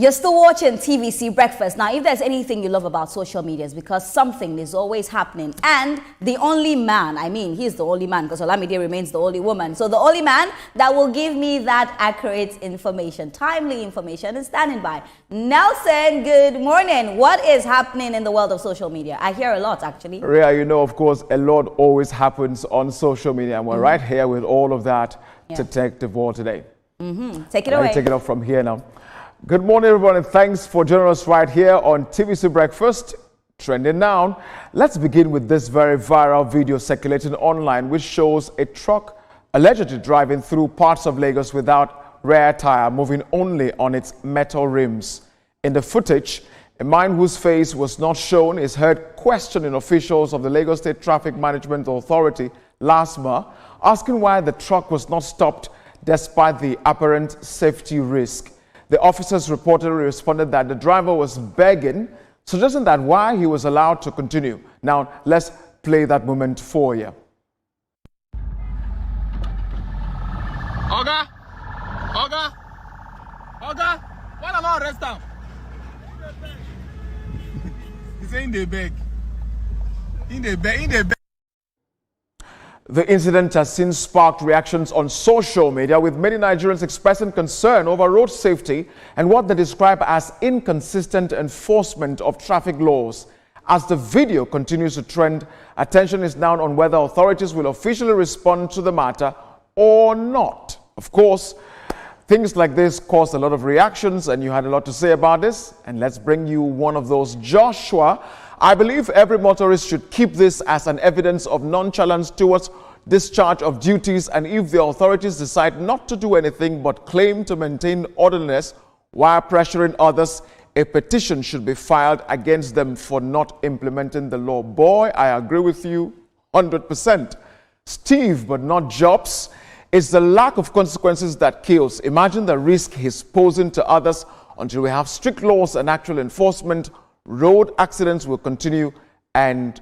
You're still watching TVC Breakfast. Now, if there's anything you love about social media, it's because something is always happening. And the only man, he's the only man because Olamide remains the only woman. So the only man that will give me that accurate information, timely information, is standing by. Nelson, good morning. What is happening in the world of social media? I hear a lot, actually. Rhea, you know, of course, a lot always happens on social media. And we're right here with all of that to take the ball today. Take it away. Take it off from here now. Good morning, everyone, and thanks for joining us right here on TVC Breakfast. Trending now. Let's begin with this very viral video circulating online, which shows a truck allegedly driving through parts of Lagos without rear tire, moving only on its metal rims. In the footage, a man whose face was not shown is heard questioning officials of the Lagos State Traffic Management Authority, LASMA, asking why the truck was not stopped despite the apparent safety risk. The officers reportedly responded that the driver was begging, suggesting that why he was allowed to continue. Now, let's play that moment for you. Oga, why am I arrest him? He's saying they beg. In the beg. The incident has since sparked reactions on social media, with many Nigerians expressing concern over road safety and what they describe as inconsistent enforcement of traffic laws. As the video continues to trend, attention is now on whether authorities will officially respond to the matter or not. Of course, things like this caused a lot of reactions, and you had a lot to say about this. And let's bring you one of those. Joshua, I believe every motorist should keep this as an evidence of nonchalance towards discharge of duties, and if the authorities decide not to do anything but claim to maintain orderliness while pressuring others, a petition should be filed against them for not implementing the law. Boy, I agree with you 100%. Steve, but not Jobs, it's the lack of consequences that kills. Imagine the risk he's posing to others. Until we have strict laws and actual enforcement, road accidents will continue and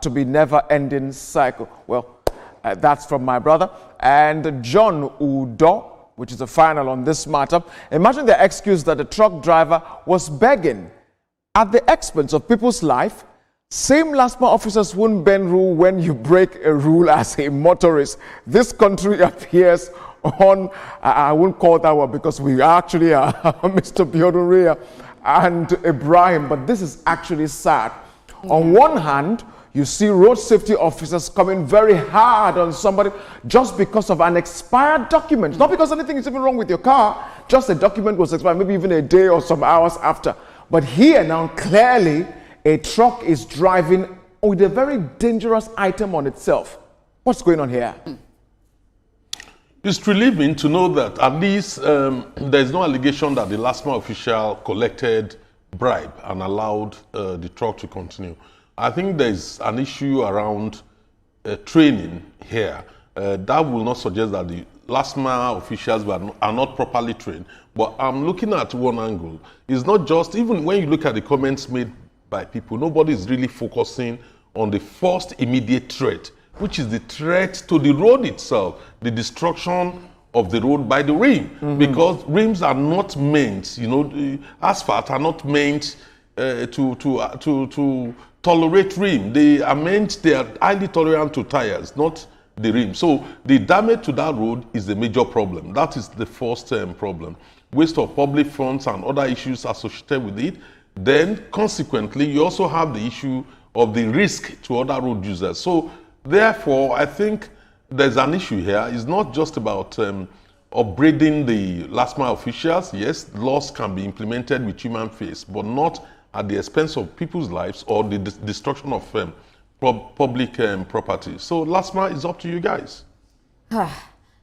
to be never-ending cycle. Well, that's from my brother. And John Udo, which is the final on this matter. Imagine the excuse that the truck driver was begging at the expense of people's life. Same LASMA officers won't bend rule when you break a rule as a motorist. This country appears on, I won't call that one because we actually are Mr. Biodoria and Ibrahim, but this is actually sad. On one hand, you see road safety officers coming very hard on somebody just because of an expired document. Not because anything is even wrong with your car, just a document was expired, maybe even a day or some hours after. But here now, clearly, a truck is driving with a very dangerous item on itself. What's going on here? It's relieving to know that at least there is no allegation that the LASMA official collected bribe and allowed the truck to continue. I think there's an issue around training here. That will not suggest that the LASMA officials are not properly trained. But I'm looking at one angle. It's not just, even when you look at the comments made by people, nobody is really focusing on the first immediate threat, which is the threat to the road itself, the destruction of the road by the rim. Because rims are not meant, the asphalt are not meant to tolerate rim. They are highly tolerant to tires, not the rim. So the damage to that road is the major problem. That is the first problem. Waste of public funds and other issues associated with it. Then consequently, you also have the issue of the risk to other road users. So therefore, I think there's an issue here. It's not just about upbraiding the LASMA officials. Yes, laws can be implemented with human face, but not at the expense of people's lives or the destruction of public property. So LASMA is up to you guys.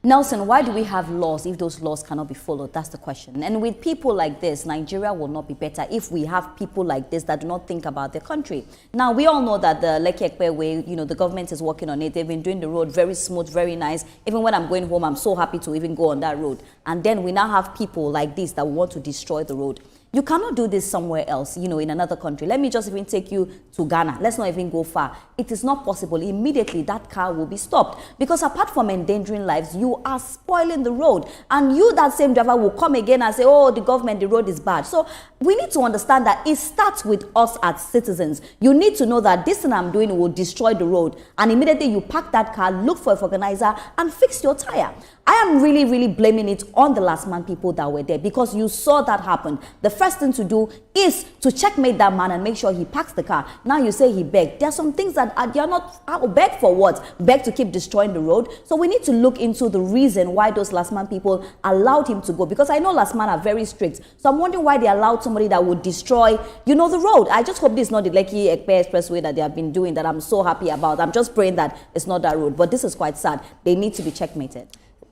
Nelson, why do we have laws if those laws cannot be followed? That's the question. And with people like this, Nigeria will not be better if we have people like this that do not think about their country. Now, we all know that the Lekki way, the government is working on it. They've been doing the road very smooth, very nice. Even when I'm going home, I'm so happy to even go on that road. And then we now have people like this that want to destroy the road. You cannot do this somewhere else, you know, in another country. Let me just even take you to Ghana. Let's not even go far. It is not possible. Immediately, that car will be stopped. Because apart from endangering lives, you are spoiling the road. And you, that same driver, will come again and say, oh, the government, the road is bad. So we need to understand that it starts with us as citizens. You need to know that this thing I'm doing will destroy the road. And immediately you park that car, look for a vulcanizer, and fix your tire. I am really, really blaming it on the last man people that were there, because you saw that happen. The first thing to do is to checkmate that man and make sure he parks the car. Now you say he begged. There are some things that you're not beg for what? Beg to keep destroying the road. So we need to look into the reason why those last man people allowed him to go, because I know last man are very strict. So I'm wondering why they allowed somebody that would destroy, you know, the road. I just hope this is not the Lekki Ekpe Expressway that they have been doing that I'm so happy about. I'm just praying that it's not that road. But this is quite sad. They need to be checkmated.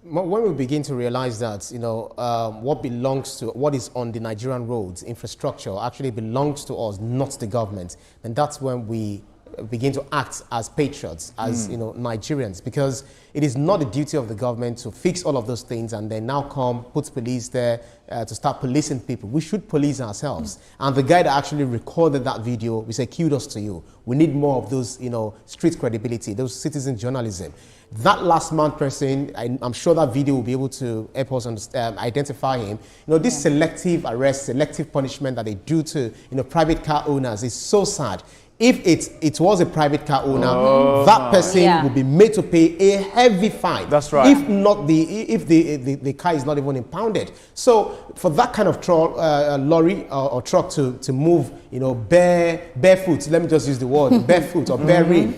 When we begin to realize that, you know, what is on the Nigerian roads, infrastructure, actually belongs to us, not the government, then that's when we begin to act as patriots, as you know, Nigerians, because it is not the duty of the government to fix all of those things and then now come, put police there to start policing people. We should police ourselves. And the guy that actually recorded that video, we say, kudos to you. We need more of those, you know, street credibility, those citizen journalism. That last man person, I'm sure that video will be able to help us understand, identify him. You know, this selective arrest, selective punishment that they do to, you know, private car owners is so sad. If it was a private car owner, that person would be made to pay a heavy fine. That's right. If not if the car is not even impounded. So for that kind of lorry or truck to move, you know, barefoot, let me just use the word, barefoot or bearing,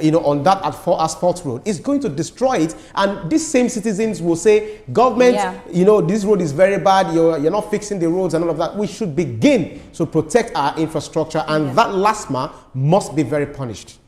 you know, on that asphalt road, it's going to destroy it. And these same citizens will say, government, you know, this road is very bad, you're not fixing the roads and all of that. We should begin to protect our infrastructure, and that last man must be very punished.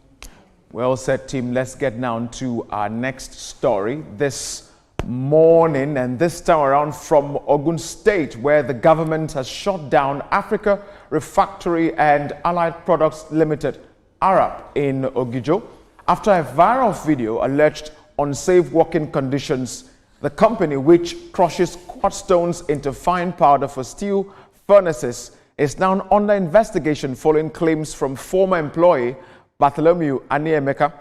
Well said, team. Let's get now to our next story this morning, and this time around from Ogun State, where the government has shut down Africa Refractory and Allied Products Limited, ARAP, in Ogijo, after a viral video alleged unsafe working conditions. The company, which crushes quartz stones into fine powder for steel furnaces, is now under investigation following claims from former employee Bartholomew Aniemeka.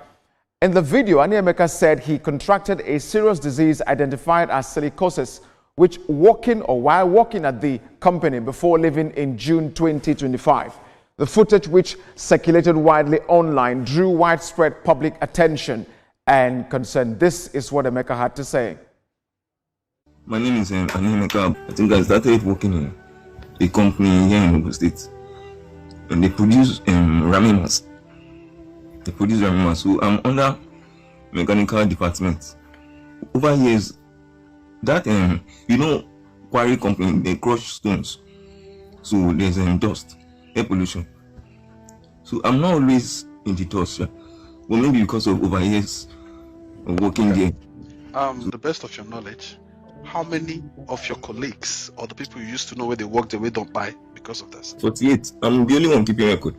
In the video, Aniemeka said he contracted a serious disease identified as silicosis, while working at the company before leaving in June 2025. The footage, which circulated widely online, drew widespread public attention and concern. This is what Emeka had to say. My name is Aniemeka. I think I started working in a company here in Ogun State, and they produce ramimas. So I'm under mechanical department. Over years, that you know, quarry company, they crush stones, so there's dust, air pollution. So I'm not always in the dust, but maybe because of over years of working there. The best of your knowledge, how many of your colleagues or the people you used to know where they work the way don't buy because of this? 48. I'm the only one keeping record.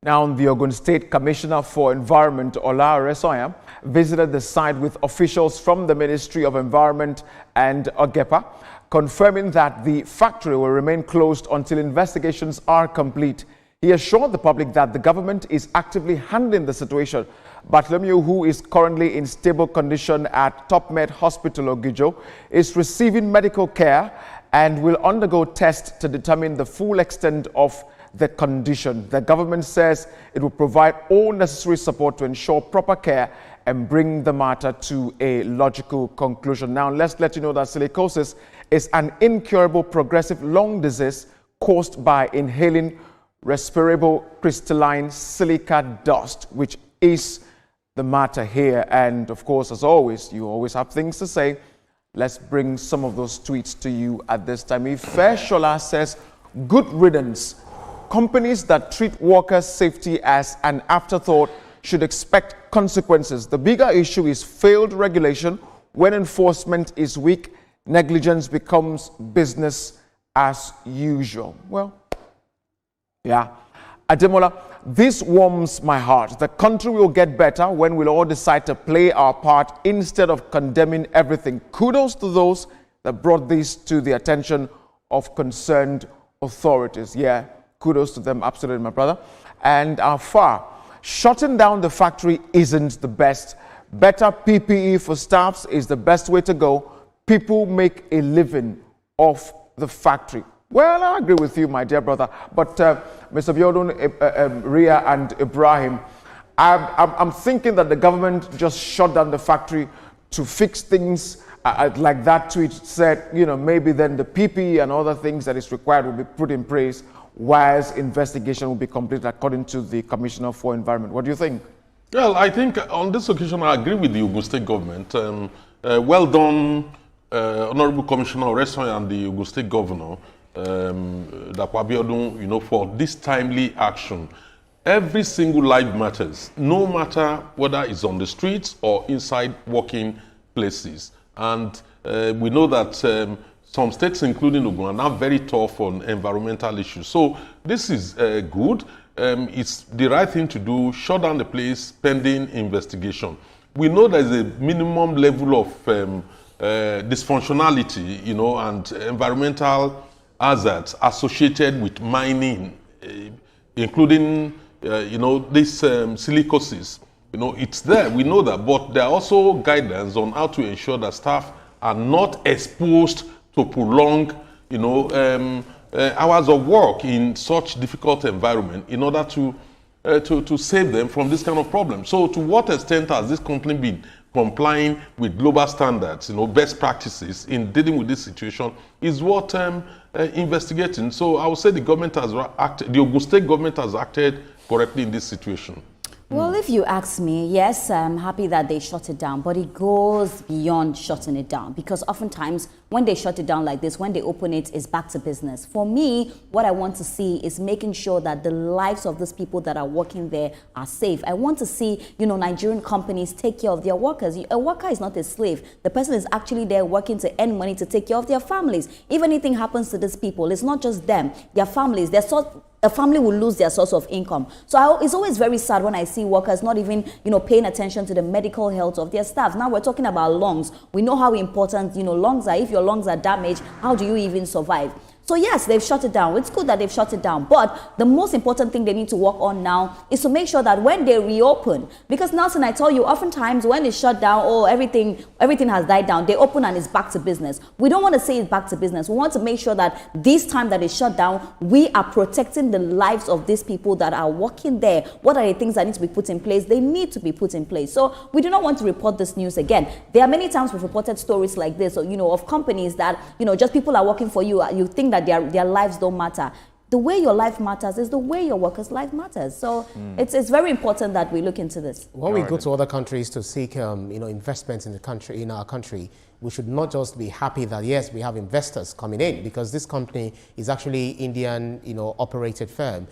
Now, the Ogun State Commissioner for Environment, Ola Oresoya, visited the site with officials from the Ministry of Environment and OGEPA, confirming that the factory will remain closed until investigations are complete. He assured the public that the government is actively handling the situation. Bartholomew, who is currently in stable condition at Top Med Hospital Ogijo, is receiving medical care and will undergo tests to determine the full extent of the condition. The government says it will provide all necessary support to ensure proper care and bring the matter to a logical conclusion. Now, let's let you know that silicosis is an incurable progressive lung disease caused by inhaling respirable crystalline silica dust, which is the matter here. And of course, as always, you always have things to say. Let's bring some of those tweets to you at this time. Ife Shola says, good riddance. Companies that treat workers' safety as an afterthought should expect consequences. The bigger issue is failed regulation. When enforcement is weak, negligence becomes business as usual. Well, yeah. Ademola, this warms my heart. The country will get better when we'll all decide to play our part instead of condemning everything. Kudos to those that brought this to the attention of concerned authorities. Yeah, kudos to them, absolutely, my brother. And far, shutting down the factory isn't the best. Better PPE for staffs is the best way to go. People make a living off the factory. Well, I agree with you, my dear brother. But Mr. Biodun, Ria, and Ibrahim, I'm thinking that the government just shut down the factory to fix things like that tweet said. You know, maybe then the PPE and other things that is required will be put in place whilst investigation will be completed according to the Commissioner for Environment. What do you think? Well, I think on this occasion I agree with the Ogun State government. Well done, Honorable Commissioner Oresoy and the Ogun State Governor, Dapwa Biodun, you know, for this timely action. Every single life matters, no matter whether it's on the streets or inside working places. And we know that some states, including Ogun, are now very tough on environmental issues. So this is good. It's the right thing to do, shut down the place pending investigation. We know there's a minimum level of dysfunctionality, you know, and environmental hazards associated with mining, including, you know, this silicosis. You know, it's there, we know that, but there are also guidelines on how to ensure that staff are not exposed to prolonged, you know, hours of work in such difficult environment in order to save them from this kind of problem. So to what extent has this company been complying with global standards, you know, best practices in dealing with this situation is what investigating. So I would say the government has acted, the Ogun State government has acted correctly in this situation. Well, if you ask me, yes, I'm happy that they shut it down, but it goes beyond shutting it down, because oftentimes when they shut it down like this, when they open it, it's back to business. For me, what I want to see is making sure that the lives of these people that are working there are safe. I want to see, you know, Nigerian companies take care of their workers. A worker is not a slave. The person is actually there working to earn money to take care of their families. If anything happens to these people, it's not just them, their families, a family will lose their source of income. So it's always very sad when I see workers not even, you know, paying attention to the medical health of their staff. Now we're talking about lungs. We know how important, you know, lungs are. If your lungs are damaged, how do you even survive? So yes, they've shut it down. It's good that they've shut it down. But the most important thing they need to work on now is to make sure that when they reopen, because Nelson, I tell you, oftentimes when it's shut down, oh, everything has died down, they open and it's back to business. We don't want to say it's back to business. We want to make sure that this time that it's shut down, we are protecting the lives of these people that are working there. What are the things that need to be put in place? They need to be put in place. So we do not want to report this news again. There are many times we've reported stories like this, or, you know, of companies that, you know, just people are working for you. You think that their lives don't matter. The way your life matters is the way your workers' life matters. So it's very important that we look into this. When we go to other countries to seek you know, investments in the country, in our country, we should not just be happy that yes, we have investors coming in, because this company is actually Indian, you know, operated firm.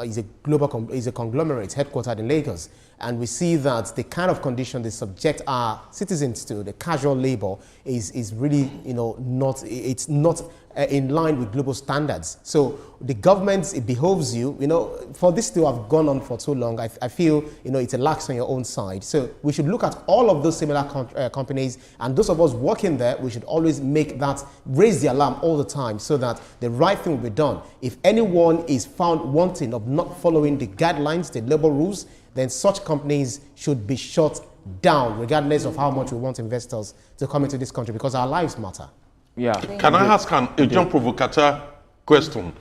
It's a global, is a conglomerate headquartered in Lagos. And we see that the kind of condition they subject our citizens to, the casual labor, is really, you know, it's not in line with global standards. So the government, it behoves you, you know, for this to have gone on for too long, I feel, you know, it's a lax on your own side. So we should look at all of those similar companies, and those of us working there, we should always make that, raise the alarm all the time, so that the right thing will be done. If anyone is found wanting of not following the guidelines, the labor rules, then such companies should be shut down, regardless of how much we want investors to come into this country, because our lives matter. Yeah. Can I ask a John Provocateur question?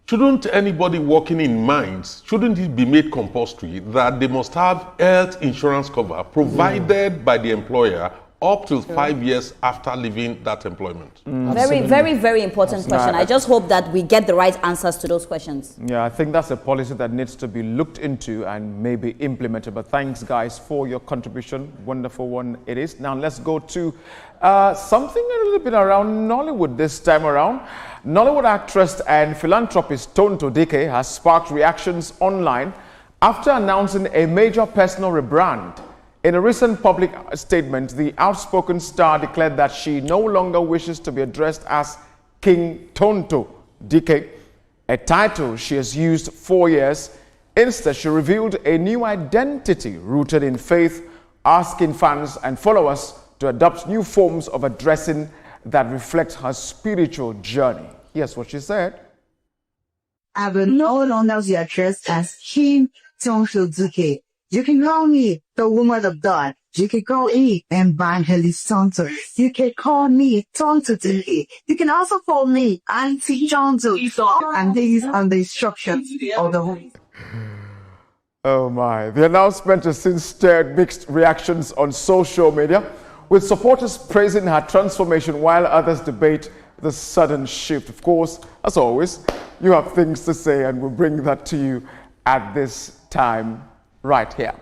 Shouldn't anybody working in mines, shouldn't it be made compulsory that they must have health insurance cover provided by the employer up to 5 years after leaving that employment? Very, very, very important question. I just hope that we get the right answers to those questions. Yeah, I think that's a policy that needs to be looked into and maybe implemented. But thanks, guys, for your contribution. Wonderful one it is. Now let's go to something a little bit around Nollywood this time around. Nollywood actress and philanthropist Tonto Dikeh has sparked reactions online after announcing a major personal rebrand. In a recent public statement, the outspoken star declared that she no longer wishes to be addressed as King Tonto Dikeh, a title she has used 4 years. Instead, she revealed a new identity rooted in faith, asking fans and followers to adopt new forms of addressing that reflect her spiritual journey. Here's what she said. I will no longer be addressed as King Tonto Dikeh. You can call me the woman of God. You can call me Evangelist Tonto. You can call me Tonto Dikeh. You can also call me Auntie Tonto. And these are the instructions of the Holy. Oh my. The announcement has since stirred mixed reactions on social media, with supporters praising her transformation while others debate the sudden shift. Of course, as always, you have things to say and we'll bring that to you at this time right here.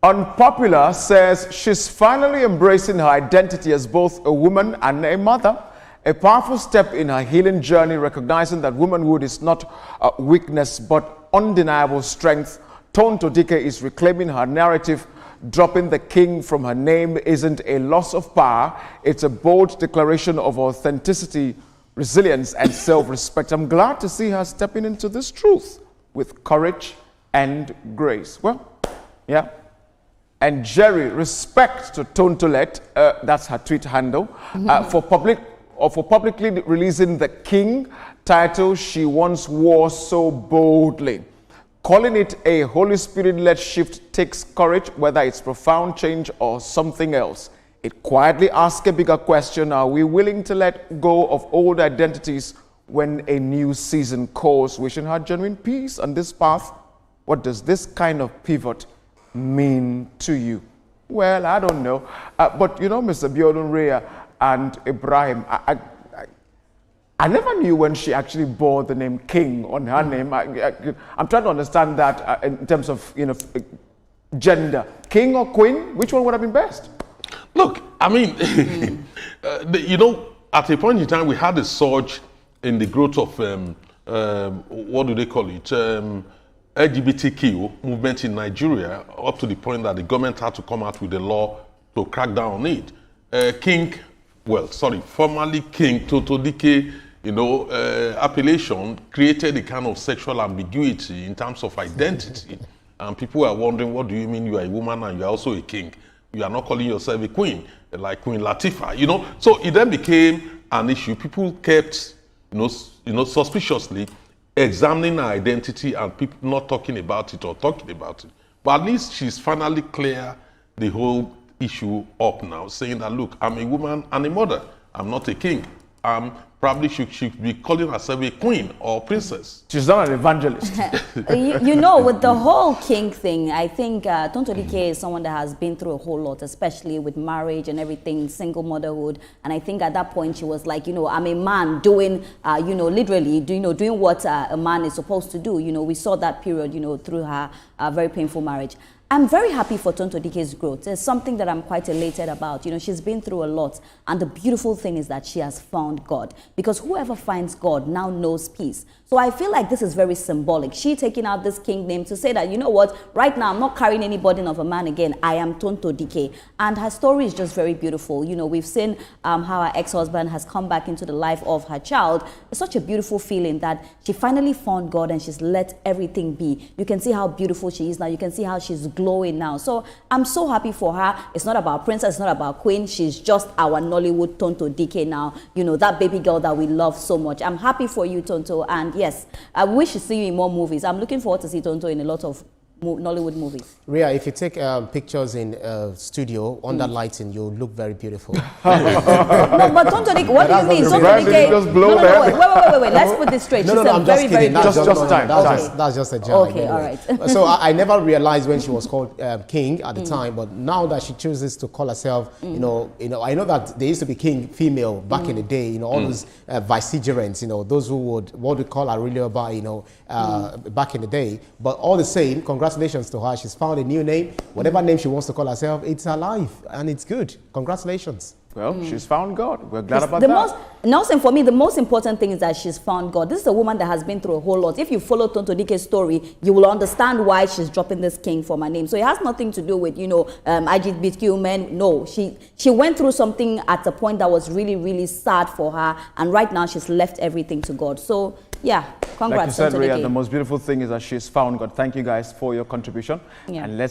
Unpopular says she's finally embracing her identity as both a woman and a mother. A powerful step in her healing journey, recognizing that womanhood is not a weakness but undeniable strength. Tonto Dikeh is reclaiming her narrative. Dropping the king from her name isn't a loss of power. It's a bold declaration of authenticity, resilience, and self-respect. I'm glad to see her stepping into this truth with courage and grace. Well, yeah. And Jerry, respect to Tontolet, that's her tweet handle, for publicly releasing the king title she once wore so boldly. Calling it a Holy Spirit-led shift takes courage, whether it's profound change or something else. It quietly asks a bigger question: are we willing to let go of old identities when a new season calls? Wishing her genuine peace on this path. What does this kind of pivot mean to you? Well, I don't know. But you know, Mr. Biodun Rhea and Ibrahim, I never knew when she actually bore the name King on her name. I'm trying to understand that in terms of, you know, gender. King or Queen? Which one would have been best? Look, I mean, you know, at a point in time, we had a surge in the growth of, what do they call it, LGBTQ movement in Nigeria, up to the point that the government had to come out with a law to crack down on it. Formerly King Tonto Dikeh, you know, appellation created a kind of sexual ambiguity in terms of identity. And people are wondering, what do you mean you are a woman and you are also a king? You are not calling yourself a queen, like Queen Latifah, you know? So it then became an issue. People kept, you know, suspiciously examining her identity and people not talking about it or talking about it. But at least she's finally clear the whole issue up now, saying that, look, I'm a woman and a mother. I'm not a king. Probably she should be calling herself a queen or princess. She's not an evangelist. you know, with the whole king thing, I think Tonto Dikeh is someone that has been through a whole lot, especially with marriage and everything, single motherhood. And I think at that point she was like, you know, I'm a man doing, you know, literally, doing what a man is supposed to do. You know, we saw that period, you know, through her very painful marriage. I'm very happy for Tonto Dikeh's growth. It's something that I'm quite elated about. You know, she's been through a lot. And the beautiful thing is that she has found God. Because whoever finds God now knows peace. So I feel like this is very symbolic. She taking out this king name to say that, you know what, right now I'm not carrying any burden of a man again. I am Tonto Dikeh. And her story is just very beautiful. You know, we've seen how her ex-husband has come back into the life of her child. It's such a beautiful feeling that she finally found God and she's let everything be. You can see how beautiful she is now. You can see how she's glowing now. So I'm so happy for her. It's not about princess, it's not about queen. She's just our Nollywood Tonto Dikeh now. You know, that baby girl that we love so much. I'm happy for you, Tonto. And yes, I wish to see you in more movies. I'm looking forward to see Tonto in a lot of Nollywood movies. Rhea, if you take pictures in studio under lighting, you'll look very beautiful. but Tonto Dikeh, what do you mean? Tonto Dikeh. Just blow Wait. Let's put this straight. No, I'm just kidding. That's just a joke. Okay, all right. So I never realized when she was called king at the time, but now that she chooses to call herself, you know, I know that there used to be king female back in the day. You know, all those vicegerents. You know, those who would what we call Aurelia by, you know, back in the day. But all the same, congratulations to her. She's found a new name. Whatever name she wants to call herself, it's her life and it's good. Congratulations. Well, she's found God. We're glad about that. For me, the most important thing is that she's found God. This is a woman that has been through a whole lot. If you follow Tonto Dikeh's story, you will understand why she's dropping this king for my name. So it has nothing to do with, you know, LGBTQ men. No, she went through something at a point that was really, really sad for her. And right now she's left everything to God. So yeah, congrats. Like you said, Rhea, the most beautiful thing is that she's found God. Thank you guys for your contribution. Yeah. And let's